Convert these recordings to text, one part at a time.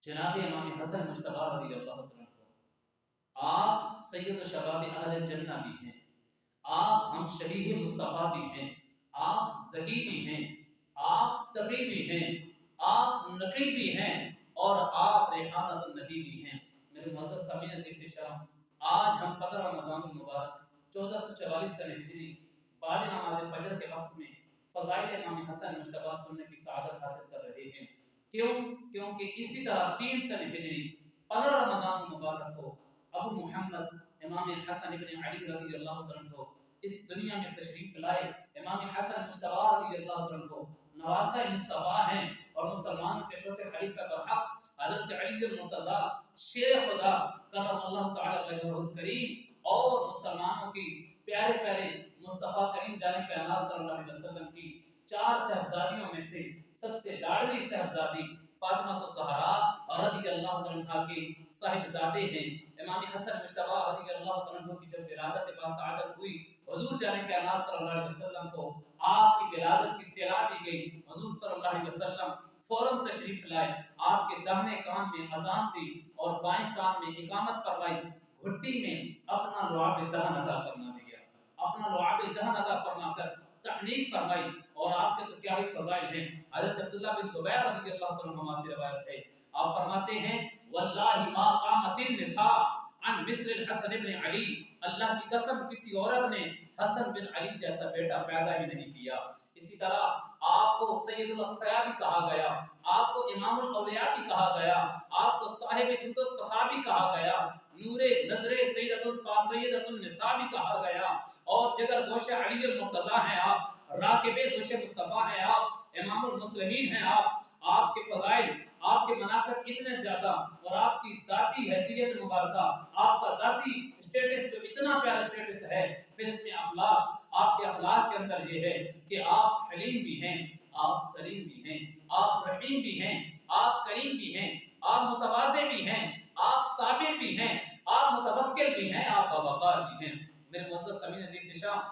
जनाब इमाम हसन मुश्तबा रज़ी अल्लाह तआला अन्हु, आप सैयद शबाब अहल जन्नह भी हैं, आप हम शबीह मुस्तफ़ा भी हैं, आप ज़की भी हैं, आप तक़ी भी हैं, आप नक़ी भी हैं और आप रेहानतुन नबी भी हैं। मेरे मुअज़्ज़ज़ सामीन इख्तिशाम, आज हम 15 रमज़ानुल मुबारक 1444 सन हिजरी बाद नमाज फजर के वक्त में फ़ज़ाइल इमाम हसन मुश्तबा सुनने की सआदत हासिल कर रहे हैं। क्यों? क्योंकि इसी तरह 3 सन हिजरी 15 रमज़ानुल मुबारक को अबू मुहम्मद इमाम हसन इब्न अली रज़ी अल्लाह तआला अन्हु इस दुनिया में तशरीफ लाए। इमाम हसन मुश्तबा रज़ी अल्लाह तआला अन्हु नवासा मुस्तफ़ा हैं और मुसलमानों के चौथे खलीफा बरहक हज़रत अली मुर्तज़ा शेर खुदा करमल्लाहु तआला वजहुल करीम और मुसलमानों की प्यारे प्यारे मुस्तफ़ा करीम जाने कायनात सल्लल्लाहु अलैहि वसल्लम की 4 साहबजादियों में से सबसे लाडली साहबजादी फातिमा तो ज़हरा रज़ी अल्लाह तआला अन्हा के साहिबजादे हैं। इमाम हसन मुश्तबा रज़ी अल्लाह तआला अन्हु की जब विलादत बासआदत हुई, हुजूर जाने कायनात सल्लल्लाहु अलैहि वसल्लम को आपकी विलादत की इत्तला दी गई। हुजूर सल्लल्लाहु अलैहि वसल्लम फौरन तशरीफ लाए, आपके दाहिने कान में अजान दी और बाएं कान में इकामत फरमाई, घुट्टी में अपना लुआब दहन अता फरमा दिया, अपना लुआब दहन अता फरमाकर तहनीक फरमाई। और आपके तो क्या ही फज़ाइल हैं। हज़रत अब्दुल्ला बिन ज़ुबैर रज़ी अल्लाह तआला अन्हुमा से रिवायत है, आप फरमाते हैं वल्लाहि मा क़ामतिन निसा अन मिस्र हसन इब्न अली, अल्लाह की कसम किसी औरत ने हसन बिन अली जैसा बेटा पैदा ही नहीं किया। इसी तरह आपको सैयदुल अस्फ़िया भी कहा गया, आपको इमामुल औलिया भी कहा गया, आपको साहिब जुदो सहाबी कहा गया, नूरे नजरे सैयदतुल निसा भी कहा गया और जगर गोशे अली अल मुर्तज़ा हैं आप, राकिबे दोशे मुस्तफ़ा हैं आप, इमामुल मुस्लिमीन हैं आप। आपके फ़ज़ाइल, आपके मनाक़िब इतने ज़्यादा और आपकी ज़ाती हैसियत मुबारका, आपका ज़ाती स्टेटस जो इतना प्यारा स्टेटस है, फिर इसमें अखलाक, आपके अखलाक के अंदर ये है कि आप हलीम भी हैं, आप सलीम भी हैं, आप रहीम भी हैं, आप करीम भी हैं, आप मुतवाज़े भी हैं, आप साबिर भी हैं, आप मुतवक्किल भी हैं, आप बावक़ार भी हैं। मेरे मुअज़्ज़ज़ सामीन इख्तिशाम,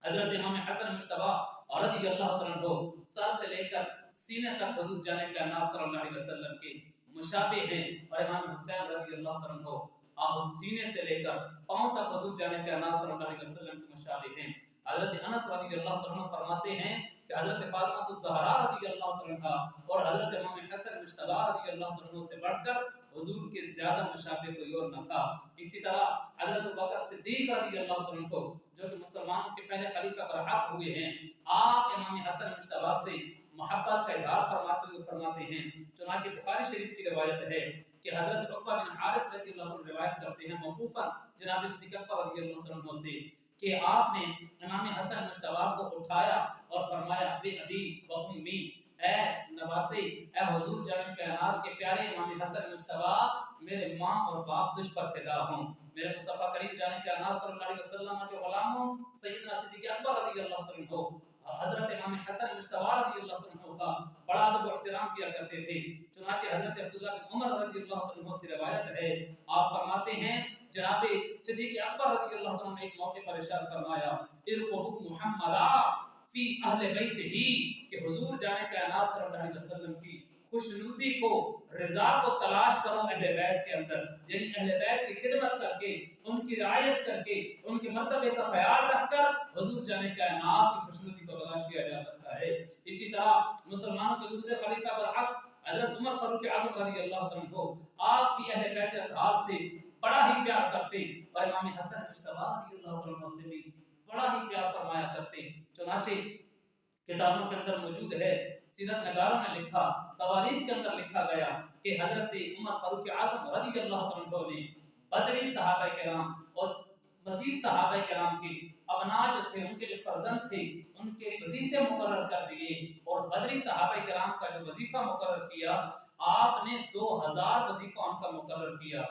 हज़रत इमाम हसन मुश्तबा रज़ी अल्लाह तआला अन्हु सर से लेकर सीने तक हुजूर जाने कायनात सल्लल्लाहु अलैहि वसल्लम के मुशाबे हैं और इमाम हुसैन रज़ी अल्लाह तआला अन्हु आप सीने से लेकर पांव तक हुजूर जाने कायनात सल्लल्लाहु अलैहि वसल्लम के मुशाबे हैं। हज़रत अनस रज़ी अल्लाह तआला अन्हु फरमाते हैं कि हज़रत फातिमा तो ज़हरा रज़ी अल्लाह तआला अन्हा और हज़रत इमाम हसन मुश्तबा रज़ी अल्लाह तआला अन्हु से बढ़कर हुजूर के ज़्यादा मुशाबे कोई और न था। इसी तरह हज़रत अबू बकर सिद्दीक़ रज़ी अल्लाह तआला अन्हु जो कि मुसलमानों के पहले खलीफा बरहक हुए हैं, आप इमाम हसन मुश्तबा से मोहब्बत का इजहार फरमाते हुए फरमाते हैं। चुनांचे बुखारी शरीफ की रिवायत है कि हज़रत उक़बा बिन हारिस रज़ी अल्लाह तआला रिवायत करते हैं मौक़ूफ़न जनाब सिद्दीक़ अकबर रज़ी अल्लाह तआला अन्हु से कि आपने इमाम हसन मुश्तबा को उठाया और फरमाया बि अबी व उम्मी, ए नवासे, ए हुजूर जाने कायनात के प्यारे इमाम हसन मुश्तबा, मेरे माँ और बाप तुझ पर फिदा हों। मेरे मुस्तफ़ा करीम जाने कायनात सल्लल्लाहु अलैहि वसल्लम के ग़ुलामों सैयदना सिद्दीक़ अकबर रज़ी अल्लाह तआला अन्हु हज़रत इमाम हसन मुश्तबा रज़ी अल्लाह तआला अन्हु का बड़ा अदब और एहतराम किया करते थे। चुनांचे हज़रत अब्दुल्ला बिन उमर रज़ी अल्लाह तआला अन्हु से रिवायत है, आप फरमाते हैं जनाब सिद्दीक़ अकबर रज़ी अल्लाह तआला ने एक मौके पर इरशाद फरमाया इरक़बू मुहम्मदा फी अहले बैतिही, कि हुजूर जाने कायनात सल्लल्लाहु अलैहि वसल्लम की खुशनुदी को, रज़ा को तलाश करो अहले बैत के अंदर, यानी अहले बैत की खिदमत करके, उनकी रियायत करके, उनके मर्तबे का ख्याल रखकर हुजूर जाने कायनात की खुशनुदी को तलाश किया जा सकता है। इसी तरह मुसलमानों के दूसरे खलीफा बरहक हज़रत उमर फारूक आज़म रज़ी अल्लाह तआला अन्हु, आप भी अहले बैत अतहार से बड़ा ही प्यार करते और इमाम हसन मुश्तबा रज़ी अल्लाह तआला अन्हु से भी बड़ा ही प्यार फरमाया करते। चुनांचे किताबों के अंदर मौजूद है, सीरत नगारों में लिखा, तवारीख के अंदर लिखा गया कि हज़रत उमर फारूक आज़म रज़ी अल्लाह तआला अन्हु ने बदरी सहाबा किराम और मज़ीद सहाबा किराम के अबना जो थे, उनके जो फर्जंद थे, उनके वजीफे मुकर्रर कर दिए और बदरी सहाबा किराम का जो वजीफा मुकर्रर किया, आपने 2000 वजीफा उनका मुकर्रर किया।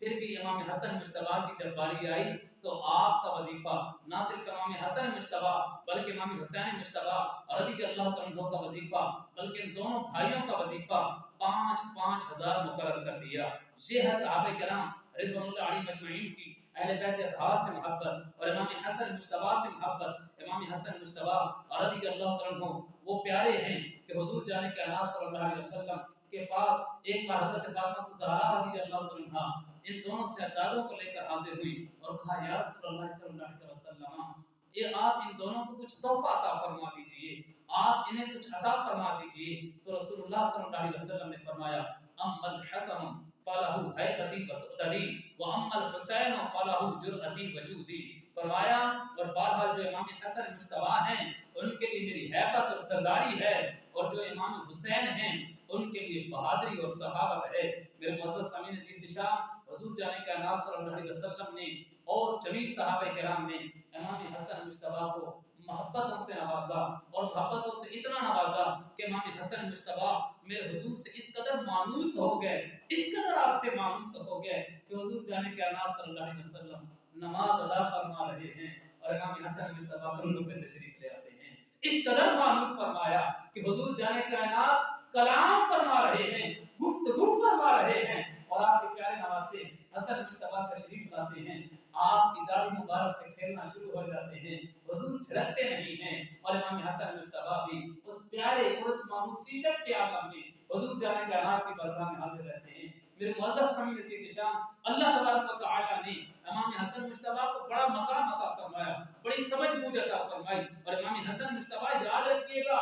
फिर भी इमाम हसन मुश्तबा की जब बारी आई तो आपका वजीफा ना सिर्फ इमाम हसन मुश्तबा बल्कि इमाम हुसैन मुश्तबा रज़ी अल्लाह तआला अन्हु का वजीफा, बल्कि इन दोनों भाइयों का वजीफा 5-5 हज़ार मुकर्रर कर दिया। ये है सहाबा किराम रिज़वानुल्लाह अलैहिम अजमईन की अहले बैत अतहार से मोहब्बत और इमाम हसन मुश्तबा से मोहब्बत। इमाम हसन मुश्तबा रज़ी अल्लाह तआला अन्हु वो प्यारे हैं कि हुजूर जाने कायनात सल्लल्लाहु अलैहि वसल्लम के पास एक बार हजरत फातिमा ज़हरा रज़ी अल्लाह तआला अन्हा इन दोनों शहजादों को लेकर हाजिर हुई और कहा, या रसूलुल्लाह सल्लल्लाहु अलैहि वसल्लम, ये आप इन दोनों को कुछ तोहफा अता फरमा दीजिए, आप इन्हें कुछ अता फरमा दीजिए। तो रसूलुल्लाह सल्लल्लाहु अलैहि वसल्लम ने फरमाया, अम्मल हसन फलहु हैबती व सुदरी व अम्मल हुसैन फलहु जुरअती व जूदी। फरमाया, और बहरहाल जो इमाम हसन मुश्तबा हैं उनके लिए मेरी हैबत और सरदारी है, और जो इमाम हुसैन हैं उनके लिए बहादुरी और सहाबत है। मेरे मुअज़्ज़ज़ सामीन इज़्तिशाम, हुज़ूर जाने का नाज़ सल्लल्लाहु अलैहि वसल्लम ने और जमील सहाबा किराम ने इमाम हसन मुश्तबा को मोहब्बतों से नवाजा, और मोहब्बतों से इतना नवाजा कि इमाम हसन मुश्तबा मेरे हुजूर से इस कदर मानूस हो गए, इस कदर आपसे मानूस हो गए कि हुजूर जाने के नाज़ सल्लल्लाहु अलैहि वसल्लम नमाज अदा फरमा रहे हैं और इमाम हसन मुश्तबा कंधों पे तशरीफ ले आते हैं। इस कदर मानूस फरमाया कि हुजूर जाने कायनात कलाम फरमा रहे हैं, गुफ्तगू फरमा रहे हैं, और आपके प्यारे नवासे हसन मुश्तबा तशरीफ लाते हैं, आपकी दाढ़ी मुबारक से खेलना शुरू हो जाते हैं, हुजूर झलकते नहीं हैं, और इमाम हसन मुश्तबा भी उस प्यारे और उस मानूसियत के आलम में हुजूर जाने कायनात की बारगाह में हाजिर रहते हैं। मेरे मुअज़्ज़ज़ सामीन इज़्तिशाम, अल्लाह तबारक व तआला ने इमाम हसन मुश्तबा को बड़ा मकाम अता फरमाया, बड़ी समझ बूझ अता फरमाई, और इमाम हसन मुश्तबा याद रखिएगा,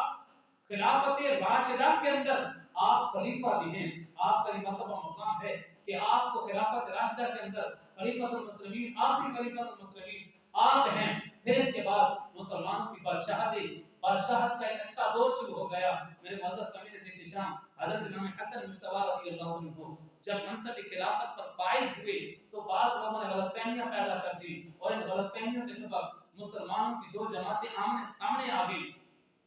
खिलाफत राशिदा के अंदर आप खलीफा भी हैं, आपका ये मर्तबा मकाम है कि आपको खिलाफत राशिदा के अंदर खलीफतुल मुस्लिमीन, आखिरी खलीफतुल मुस्लिमीन आप हैं। फिर इसके बाद मुसलमानों की बादशाहत का एक अच्छा दौर शुरू हो गया। मेरे मुअज़्ज़ज़ सामीन इज़्तिशाम, हज़रत इमाम हसन मुश्तबा रज़ियल्लाहु अन्हु जब मनसब खिलाफत पर फाइज हुए तो बाज़ लोगों ने गलतफहमियां पैदा कर दी, और इन गलतफहमियों के सबब मुसलमानों की दो जमातें आमने सामने आ गई।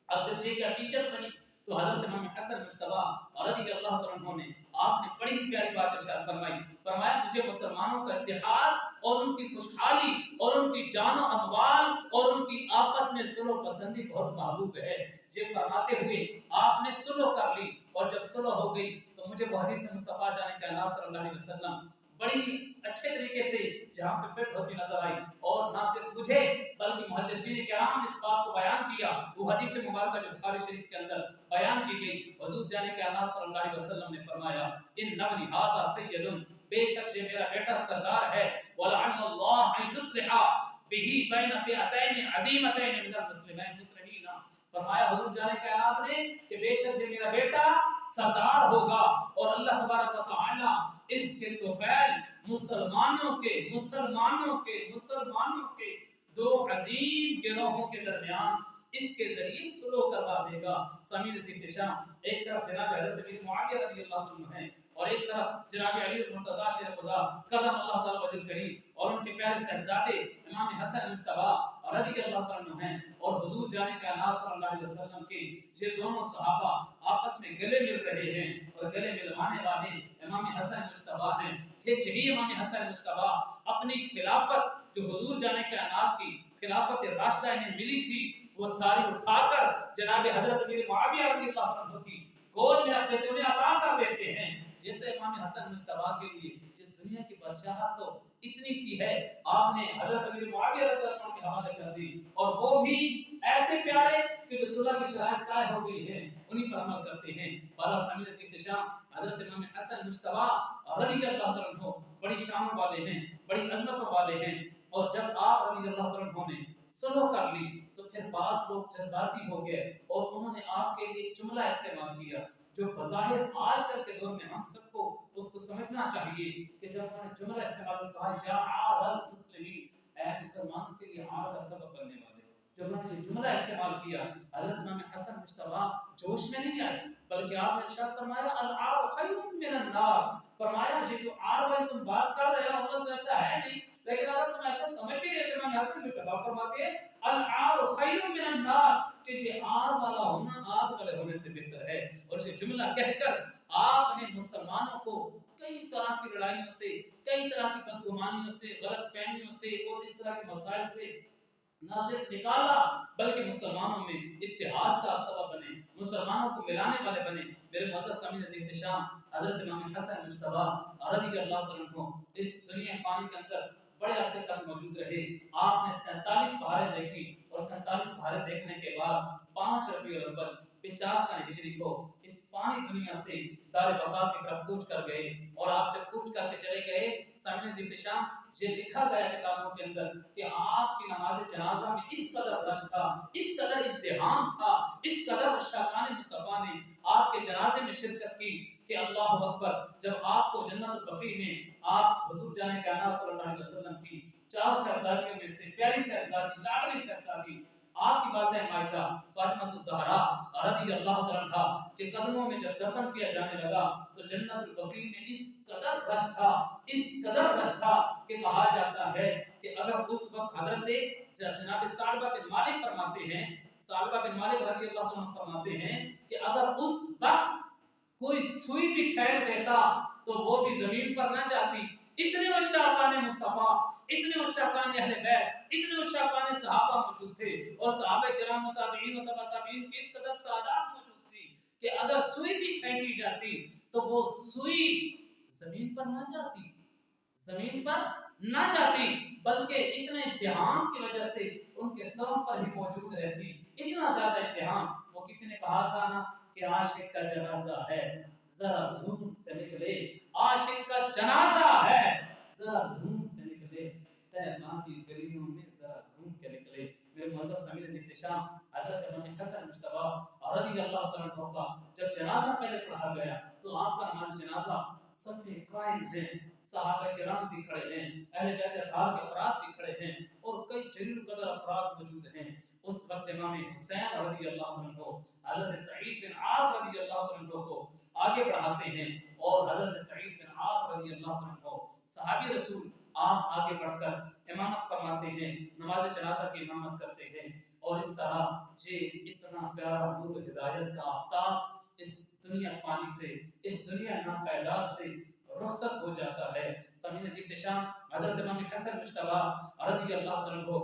अब जब ये कैफियत बनी तो हज़रत इमाम हसन मुश्तबा रज़ियल्लाहु अन्हु ने आपने बड़ी ही प्यारी बात इरशाद फरमाई, फरमाया, मुझे मुसलमानों का इत्तेहाद और उनकी खुशहाली और उनकी जानो अमवाल और उनकी आपस में सुलह पसंदी बहुत महबूब है। ये फरमाते हुए आपने सुलह कर ली, और जब सुलह हो गई तो मुझे वो हदीस मुस्तफ़ा जाने का नाज़ सल्लल्लाहु अलैहि वसल्लम बड़ी अच्छे तरीके से जहाँ पे फिट होती नजर आई, और ना सिर्फ मुझे बल्कि मुहद्दिसीन किराम ने इस बात को बयान किया, वो हदीस मुबारक जो बुखारी शरीफ के अंदर बयान की गई। हुजूर जाने के नाज़ सल्लल्लाहु अलैहि वसल्लम ने फरमाया, इन नबनी हाज़ा सय्यदुन, बेशक ये मेरा बेटा सरदार है, वलअल्लाह अन युस्लिहा बिही बैन फिअतैन अदीमतैन मिनल मुस्लिमीन। फरमाया हुजूर जाने कायनात ने कि बेशक ये मेरा बेटा सरदार होगा, और अल्लाह तबारक व तआला इसके तौफैल मुसलमानों के दो अजीम गिरोहों के दरमियान इसके जरिए सुलह करवा देगा। सामीन इज़्तिशाम, एक तरफ जनाब हज़रत अमीर मुआविया रज़ियल्लाहु अन्हु हैं, और एक तरफ जनाब अली मुर्तज़ा शेर खुदा कदम अल्लाह ताला वजल करीम, और उनके प्यारे शहजादे इमाम हसन मुश्तबा रज़ियल्लाहु अन्हु हैं, और हुजूर जाने का नाज़ सल्लल्लाहु अलैहि वसल्लम के ये दोनों सहाबा आपस में गले मिल रहे हैं, और गले मिलवाने वाले इमाम हसन मुश्तबा हैं। फिर यही इमाम हसन मुश्तबा अपनी खिलाफत जो हुजूर जाने के नात की खिलाफत राशिदा इन्हें मिली थी, वो सारी उठाकर जनाब हज़रत अमीर मुआविया रज़ियल्लाहु अन्हु की गोद में रख देते, उन्हें अता कर देते हैं। ये तो इमाम हसन मुश्तबा के लिए ये दुनिया की बादशाहत तो इतनी सी है, आपने हज़रत अमीर मुआविया रज़ियल्लाहु अन्हु के हवाले कर दी, और वो भी ऐसे प्यारे कि जो सुलह की शराइत तय हो गई है उन्हीं पर अमल करते हैं। बहरहाल सामीन इज़्तिशाम, हज़रत इमाम हसन मुश्तबा रज़ियल्लाहु अन्हु बड़ी शानों वाले हैं, बड़ी अज़मतों वाले हैं, और जब आप रज़ियल्लाहु अन्हु ने सुलह कर ली तो फिर बाज़ लोग जज्बाती हो गए, और उन्होंने आपके लिए एक जुमला इस्तेमाल किया जो बज़ाहिर आजकल के दौर में हम सबको उसको समझना चाहिए कि जब उन्होंने जुमला इस्तेमाल कहा, या आरल मुस्लिमीन, ऐ मुसलमानों के लिए आर का सबब बनने वाले, जब उन्होंने ये जुमला इस्तेमाल किया, हज़रत इमाम हसन मुश्तबा जोश में नहीं आए, बल्कि आपने इरशाद फरमाया, अल आर खैरुम मिनन नार, फरमाया ये जो आर वाली तुम बात कर रहे हो अव्वल तो ऐसा है नहीं, लेकिन अगर तुम ऐसा समझ भी लेते, इमाम हसन मुश्तबा फरमाते हैं, अल आर खैरुम मिनन नार, कि ये आर वाला होना आग वाले होने से बेहतर है। और ये जुमला कहकर आपने मुसलमानों को कई तरह की लड़ाइयों से, कई तरह की बदगुमानियों से, गलतफहमियों से और इस तरह के मसाइल से ना सिर्फ निकाला, बल्कि मुसलमानों में इत्तेहाद का सबब बने, मुसलमानों को मिलाने वाले बने। मेरे मुअज़्ज़ज़ सामीन इज़्तिशाम, हज़रत इमाम हसन मुश्तबा रज़ियल्लाहु अन्हु इस दुनिया फ़ानी के अंदर बड़े अरसे तक मौजूद रहे। आपने 47 बहारें देखी, और 47 बहारें देखने के बाद 5 रबीउल अव्वल 50 सन हिजरी को इस فانی دنیا سے دار بقا کی طرف کوچ کر گئے، اور آپ جب کوچ کر کے چلے گئے سامنے احتشام یہ لکھا گیا کتابوں کے اندر کہ آپ کی نماز جنازہ میں اس قدر رش تھا، اس قدر ازدحام تھا، اس قدر عشاقان مصطفیٰ نے آپ کے جنازے میں شرکت کی کہ اللہ اکبر، جب آپ کو جنت البقیع میں آپ حضور جانے کائنات صلی اللہ علیہ وسلم کی چاروں صاحبزادیوں میں سے پیاری صاحبزادی لاڈلی صاحبزادی آپ کی والدہ ماجدہ فاطمہ الزہرا رضی اللہ تعالیٰ عنہا کے قدموں میں جب دفن کیا جانے لگا تو جنت البقیع میں اس قدر رش تھا، اس قدر رش تھا کہ کہا جاتا ہے کہ اگر اس وقت حضرت جناب ثعلبہ بن مالک فرماتے ہیں، ثعلبہ بن مالک رضی اللہ تعالیٰ عنہ فرماتے ہیں کہ اگر اس وقت کوئی سوئی بھی پھینک دیتا تو وہ بھی زمین پر نہ جاتی، اتنے عشاقان مصطفیٰ، اتنے عشاقان اہل بیت، اتنے عشاقان صحابہ موجود تھے، اور صحابہ کرام و تابعین و تبع تابعین کی اس قدر تعداد موجود تھی کہ اگر سوئی بھی پھینکی جاتی تو وہ سوئی زمین پر نہ جاتی، زمین پر نہ جاتی، بلکہ اتنے ازدحام کی وجہ سے ان کے سروں پر ہی موجود رہتی، اتنا زیادہ ازدحام۔ وہ کسی نے کہا تھا نا کہ عاشق کا جنازہ ہے ذرا دھوم سے نکلے، عاشق کا جنازہ ہے ذرا دھوم سے نکلے، تہنا کی گلیوں میں ذرا گھوم کے نکلے۔ میرے معزز سامعین احتشام، حضرت امام حسن مجتبی رضی اللہ تعالیٰ عنہ کا جب جنازہ پہلے پڑھا گیا تو آپ کا نماز جنازہ صف قائم ہیں، صحابہ کرام بھی کھڑے ہیں، اہل بیت اطہار کے افراد بھی کھڑے ہیں، اور کئی جلیل قدر افراد موجود ہیں۔ اس وقت امام حسین رضی اللہ عنہ حضرت سعید بن عاص رضی اللہ عنہ کو آگے بڑھاتے ہیں، اور حضرت سعید بن عاص رضی اللہ عنہ صحابی رسول آپ آگے بڑھ کر امامت فرماتے ہیں، نماز جنازہ کی امامت کرتے ہیں، اور اس طرح یہ اتنا پیارا نور و ہدایت کا آفتاب اس دنیا فانی سے، اس دنیا ناپیدار سے رخصت ہو جاتا ہے۔ سامعین احتشام، حضرت امام حسن مجتبی رضی اللہ عنہ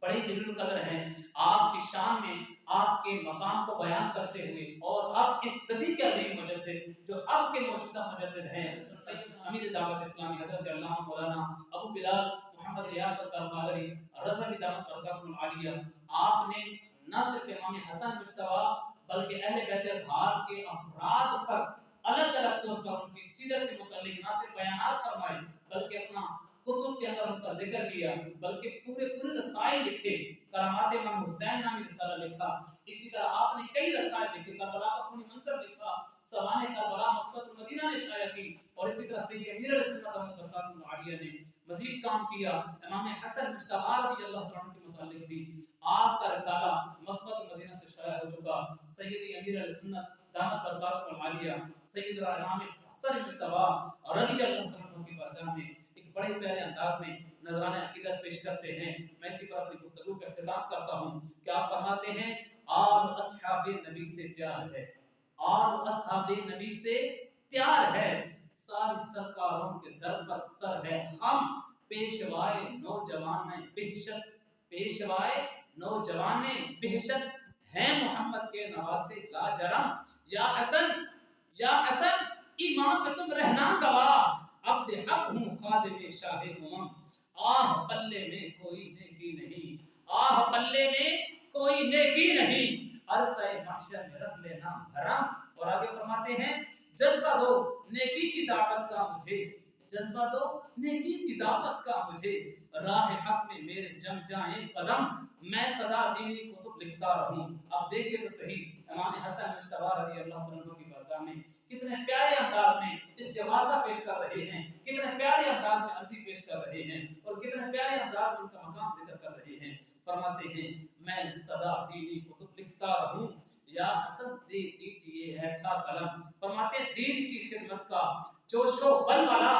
بڑے جلیل قدر ہیں، آپ کی شان میں آپ کے مقام کو بیان کرتے ہوئے، اور اب اس صدی کے عظیم مجدد جو اب کے موجودہ مجدد ہیں سید امیر دعوت اسلامی حضرت علامہ مولانا ابو بلال محمد ریاست القادری رضوی دامت برکاتہ العالیہ، آپ نے نہ صرف امام حسن مجتبی بلکہ اہل بیت اطہار کے افراد پر الگ الگ طور پر ان کی سیرت کے متعلق نہ صرف بیانات فرمائے بلکہ اپنا کتب کے اندر ان کا ذکر کیا، بلکہ پورے رسائل لکھے، کرامات امام حسین نامی رسالہ لکھا، اسی طرح آپ نے کئی رسائل لکھے، کربلا کا خونی منظر لکھا، سوانح کربلا مکتبۃ المدینہ نے شائع کی، اور اسی طرح سید امیر علیہ سنت دامت برکاتہ العالیہ نے مزید کام کیا۔ امام حسن مجتبی رضی اللہ تعالیٰ عنہ کے متعلق بھی آپ کا رسالہ مکتبۃ المدینہ سے شائع ہو چکا۔ سید امیر علیہ سنت دامت برکاتہ العالیہ سید امام حسن مجتبی رضی اللہ تعالیٰ عنہ کی بارگاہ میں ایک بڑے پیارے انداز میں نذرانہ عقیدت پیش کرتے ہیں۔ میں اسی پر اپنی گفتگو کا اختتام کرتا ہوں کہ آپ فرماتے ہیں آل اصحاب نبی سے پیار ہے، آل اصحاب نبی سے پیار ہے، ساری سرکاروں کے در پر سر ہے ہم، پیشوائے نوجوان بہشت، پیشوائے نوجوان بہشت ہیں محمد کے نواسے لاجرم، یا حسن یا حسن ایمان پہ تم رہنا گواہ، عبد حق ہوں خادم شاہ امم، آہ پلے میں کوئی نیکی نہیں، آہ پلے میں کوئی نیکی نہیں، عرصہ محشر میں رکھ لینا بھرم۔ اور آگے فرماتے ہیں جذبہ دو نیکی کی دعوت کا مجھے، جذبہ دو نیکی کی دعوت کا مجھے، راہ حق میں میرے جم جائیں قدم، میں صدا دینی کتب لکھتا رہوں۔ اب دیکھیے تو صحیح امام حسن مجتبی رضی اللہ عنہ کی بارگاہ میں کتنے پیارے انداز میں استغاثہ پیش کر رہے ہیں، کتنے پیارے انداز میں عزی پیش کر رہے ہیں، اور کتنے پیارے انداز میں ان کا مقام ذکر کر رہے ہیں۔ فرماتے ہیں میں صدا دینی کتب لکھتا رہوں، یا حسن دے دیجئے ایسا قلم۔ فرماتے ہیں دین کی خدمت کا جوش و ولولہ،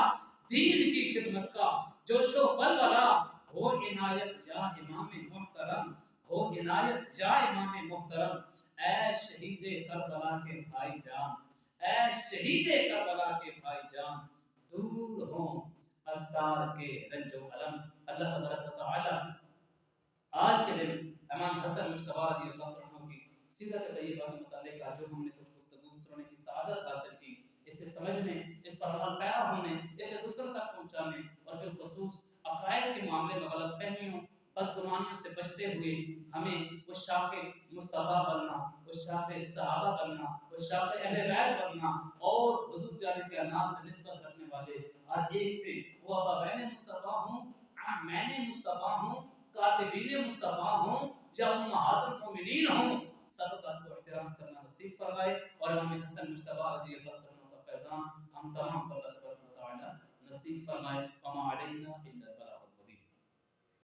دین کی خدمت کا جوش و ولولہ، ہو عنایت یا امام محترم، ہو عنایت یا امام محترم، اے شہید کربلا کے بھائی جان، اے شہید کربلا کے بھائی جان، دور ہوں ادار کے رنج و علم۔ اللہ تبارک و تعالی آج کے دن امام حسن مجتبی رضی اللہ عنہ کی سیرت طیبہ کے متعلق جو ہم نے کچھ گفتگو سننے کی سعادت حاصل کی، اسے سمجھنے، اس پر عمل پیرا ہونے، اسے دوسروں تک پہنچانے، اور بالخصوص عقائد کے معاملے میں غلط فہمیوں بدگمانیوں سے بچتے ہوئے ہمیں اس شاخ مصطفیٰ بننا، اس شاخ صحابہ بننا، اس شاخ اہل بیت بننا، اور حضور جان کے اناس سے نسبت رکھنے والے ہر ایک سے وہ ابوین مصطفیٰ ہوں، عمین مصطفیٰ ہوں، کاتبین مصطفیٰ ہوں، یا امہات المومنین ہوں، سب کا کو احترام کرنا نصیب فرمائے، اور امام حسن مجتبی رضی اللہ عنہ کا فیضان ہم تمام کو اللہ تبارک و تعالی نصیب فرمائے۔